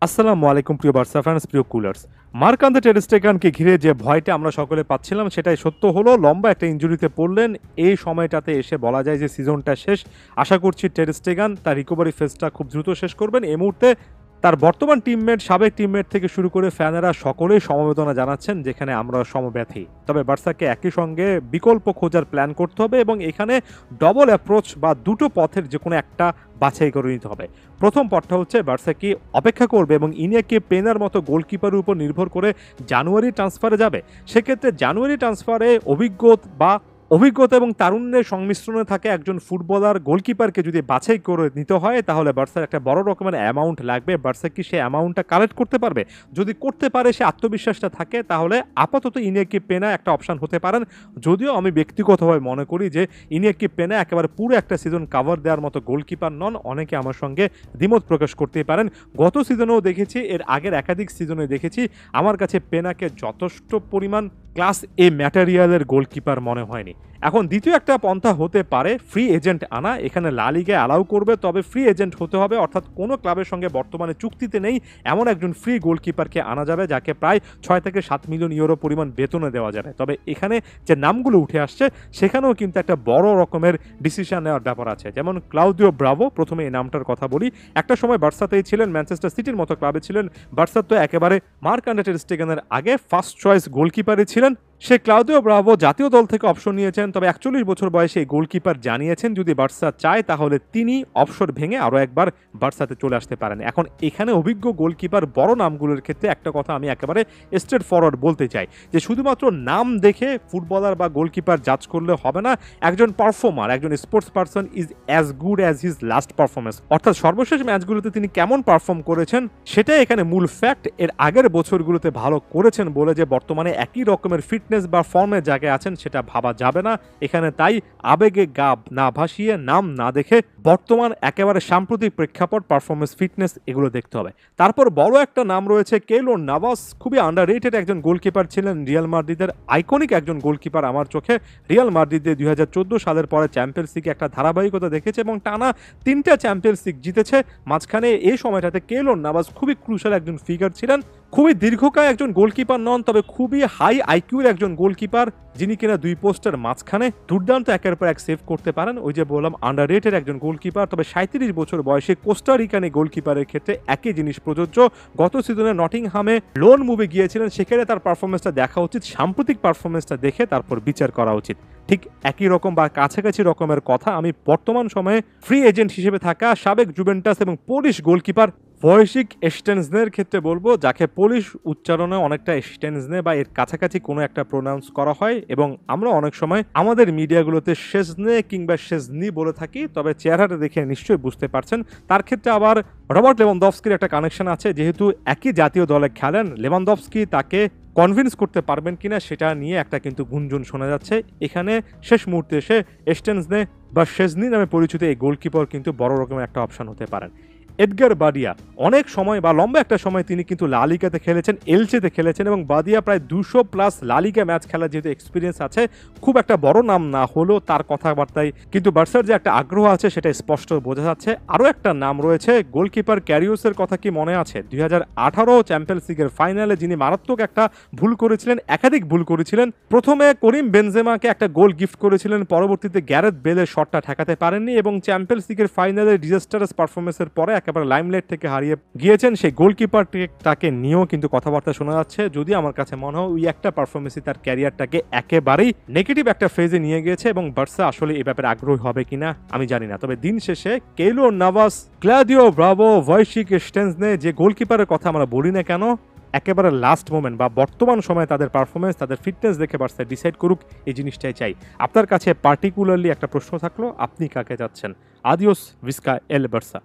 আসসালামু আলাইকুম প্রিয় বার্সা ফ্যান্স, প্রিয় কুলার্স। মার্ক-আন্দ্রে টের স্টেগানকে ঘিরে যে ভয়টা আমরা সকলে পাচ্ছিলাম সেটাই সত্য হলো। লম্বা একটা ইনজুরিতে পড়লেন। এই সময়টাতে এসে বলা যায় যে সিজনটা শেষ। আশা করছি টের স্টেগান তার রিকভারি ফেজটা খুব দ্রুত শেষ করবেন। এই মুহূর্তে তার বর্তমান টিমমেট, সাবেক টিমমেট থেকে শুরু করে ফ্যানেরা সকলেই সমবেদনা জানাচ্ছেন, যেখানে আমরা সমব্যথী। তবে বার্সাকে একই সঙ্গে বিকল্প খোঁজার প্ল্যান করতে হবে এবং এখানে ডবল অ্যাপ্রোচ বা দুটো পথের যে কোনো একটা বাছাই করে নিতে হবে। প্রথম পথটা হচ্ছে বার্সা কি অপেক্ষা করবে এবং ইনিয়েকে পেনার মতো গোলকিপারের উপর নির্ভর করে জানুয়ারি ট্রান্সফারে যাবে। সেক্ষেত্রে জানুয়ারি ট্রান্সফারে অভিজ্ঞতা এবং তারুণ্যের সংমিশ্রণে থাকে একজন ফুটবলার গোলকিপারকে যদি বাছাই করে নিতে হয়, তাহলে বার্সার একটা বড় রকমের অ্যামাউন্ট লাগবে। বার্সা কি সে অ্যামাউন্টটা কালেক্ট করতে পারবে? যদি করতে পারে, সে আত্মবিশ্বাসটা থাকে, তাহলে আপাতত ইনিয়েকি পেনা একটা অপশান হতে পারেন। যদিও আমি ব্যক্তিগতভাবে মনে করি যে ইনিয়েকি পেনা একেবারে পুরো একটা সিজন কাভার দেওয়ার মতো গোলকিপার নন। অনেকে আমার সঙ্গে দ্বিমত প্রকাশ করতেই পারেন। গত সিজনেও দেখেছি, এর আগের একাধিক সিজনে দেখেছি, আমার কাছে পেনাকে যথেষ্ট পরিমাণ ক্লাস এ ম্যাটেরিয়ালের গোলকিপার মনে হয়নি। এখন দ্বিতীয় একটা পন্থা হতে পারে ফ্রি এজেন্ট আনা। এখানে লা লিগা অ্যালাউ করবে, তবে ফ্রি এজেন্ট হতে হবে, অর্থাৎ কোনো ক্লাবের সঙ্গে বর্তমানে চুক্তিতে নেই এমন একজন ফ্রি গোলকিপারকে আনা যাবে, যাকে প্রায় ৬ থেকে ৭ মিলিয়ন ইউরো পরিমাণ বেতনে দেওয়া যাবে। তবে এখানে যে নামগুলো উঠে আসছে সেখানেও কিন্তু একটা বড় রকমের ডিসিশন নেওয়ার ব্যাপার আছে। যেমন ক্লাউদিও ব্রাভো, প্রথমে এই নামটার কথা বলি। একটা সময় বার্সাতেই ছিলেন, ম্যানচেস্টার সিটির মতো ক্লাবে ছিলেন। বার্সার তো একেবারে মার্ক-আন্দ্রে টের স্টেগানের আগে ফার্স্ট চয়েস গোলকিপারই ছিলেন। সে ক্লাউদিও ব্রাভো জাতীয় দল থেকে অবসর নিয়েছেন, তবে ৪১ বছর বয়সে এই গোলকিপার জানিয়েছেন যদি বার্সা চায় তাহলে তিনি অবসর ভেঙে আরও একবার বার্সাতে চলে আসতে পারেন। এখন এখানে অভিজ্ঞ গোলকিপার বড় নামগুলোর ক্ষেত্রে একটা কথা আমি একেবারে স্ট্রেট ফরওয়ার্ড বলতে চাই যে শুধুমাত্র নাম দেখে ফুটবলার বা গোলকিপার জাজ করলে হবে না। একজন পারফর্মার, একজন sports person is as good as his last performance, অর্থাৎ সর্বশেষ ম্যাচগুলোতে তিনি কেমন পারফর্ম করেছেন সেটাই এখানে মূল ফ্যাক্ট। এর আগের বছরগুলোতে ভালো করেছেন বলে যে বর্তমানে একই রকমের ফিটনেস বা ফর্মের জায়গায় আছেন সেটা ভাবা যাবে না এখানে। তাই আবেগে গাব না ভাসিয়ে, নাম না দেখে বর্তমান একেবারে সাম্প্রতিক প্রেক্ষাপট, পারফরমেন্স, ফিটনেস এগুলো দেখতে হবে। তারপর বড় একটা নাম রয়েছে কেইলর নাভাস। খুবই আন্ডাররেটেড একজন গোলকিপার ছিলেন, রিয়াল মাদ্রিদের আইকনিক একজন গোলকিপার আমার চোখে। রিয়াল মাদ্রিদে ২০১৪ সালের পরে চ্যাম্পিয়ন্স লিগে একটা ধারাবাহিকতা দেখেছে এবং টানা ৩টা চ্যাম্পিয়ন্স লিগ জিতেছে। মাঝখানে এই সময়টাতে কেইলর নাভাস খুবই ক্রুশাল একজন ফিগার ছিলেন। খুবই দীর্ঘকায় একজন গোলকিপার নন, তবে খুবই হাই আইকিউর একজন গোলকিপার, যিনি কিনা দুই পোস্টের মাঝখানে দুর্দান্ত একের পর এক সেভ করতে পারেন। ওই যে বললাম আন্ডাররেটেড একজন গোলকিপার। তবে ৩৭ বছর বয়সে কোস্টারিকান গোলকিপারের ক্ষেত্রে একই জিনিস প্রযোজ্য। গত সিজনে নটিংহামে লোন মুভে গিয়েছিলেন, সেখানে তার পারফরমেন্সটা দেখা উচিত, সাম্প্রতিক পারফরমেন্সটা দেখে তারপর বিচার করা উচিত। ঠিক একই রকম বা কাছাকাছি রকমের কথা আমি বর্তমান সময়ে ফ্রি এজেন্ট হিসেবে থাকা সাবেক জুভেন্টাস এবং পোলিশ গোলকিপার ভয়েসিক এস্টেনজনের ক্ষেত্রে বলবো, যাকে পোলিশ উচ্চারণে অনেকটা এস্টেনজনে বা এর কাছাকাছি কোনো একটা প্রোনাউন্স করা হয় এবং আমরা অনেক সময় আমাদের মিডিয়াগুলোতে শেজনে কিংবা শেজনি বলে থাকি। তবে চেহারাটা দেখে নিশ্চয়ই বুঝতে পারছেন। তার ক্ষেত্রে আবার রবার্ট লেভানডফস্কির একটা কানেকশন আছে, যেহেতু একই জাতীয় দলে খেলেন। লেভানডফস্কি তাকে কনভিন্স করতে পারবেন কিনা সেটা নিয়ে একটা কিন্তু গুঞ্জন শোনা যাচ্ছে। এখানে শেষ মুহূর্তে এসে এস্টেনজনে বা শেজনি নামে পরিচিত এই গোলকিপার কিন্তু বড় রকমের একটা অপশন হতে পারেন। এডগার বাডিয়া অনেক সময় বা লম্বা একটা সময় তিনি কিন্তু লা লিগাতে খেলেছেন, এলচেতে খেলেছেন এবং বাদিয়া প্রায় ২০০+ লা লিগা ম্যাচ খেলার যেহেতু এক্সপিরিয়েন্স আছে, খুব একটা বড় নাম না হলেও তার কথাবার্তায় কিন্তু বার্সার যে একটা আগ্রহ আছে সেটা স্পষ্ট বোঝা যাচ্ছে। আরও একটা নাম রয়েছে গোলকিপার ক্যারিওসের কথা কি মনে আছে? ২০১৮ চ্যাম্পিয়ন্স লিগের ফাইনালে যিনি মারাত্মক একটা ভুল করেছিলেন, একাধিক ভুল করেছিলেন। প্রথমে করিম বেনজেমাকে একটা গোল গিফট করেছিলেন, পরবর্তীতে গ্যারেথ বেলের শটটা ঠেকাতে পারেননি এবং চ্যাম্পিয়ন্স লিগের ফাইনালে ডিজাস্টারাস পারফরমেন্সের পরে একেবারে লাইমলাইট থেকে হারিয়ে গিয়েছেন। সেই গোলকিপারটাকে নিয়েও কিন্তু কথাবার্তা শোনা যাচ্ছে। যদি আমার কাছে মনে হয় ওই একটা পারফরমেন্সই তার ক্যারিয়ারটাকে একেবারেই নেগেটিভ একটা ফেজে নিয়ে গিয়েছে এবং বার্সা আসলে এই ব্যাপারে আগ্রহী হবে কিনা আমি জানি না। তবে দিন শেষে কেইলর নাভাস, ক্লাউদিও ব্রাভো, ভয়েসিক এস্টেনজনে যে গোলকিপারের কথা আমরা বলি না কেন, একেবারে লাস্ট মোমেন্ট বা বর্তমান সময়ে তাদের পারফরমেন্স, তাদের ফিটনেস দেখে বার্সা ডিসাইড করুক, এই জিনিসটাই চাই। আপনার কাছে পার্টিকুলারলি একটা প্রশ্ন থাকলো, আপনি কাকে যাচ্ছেন? আদিওস ভিস্কা এল বার্সা।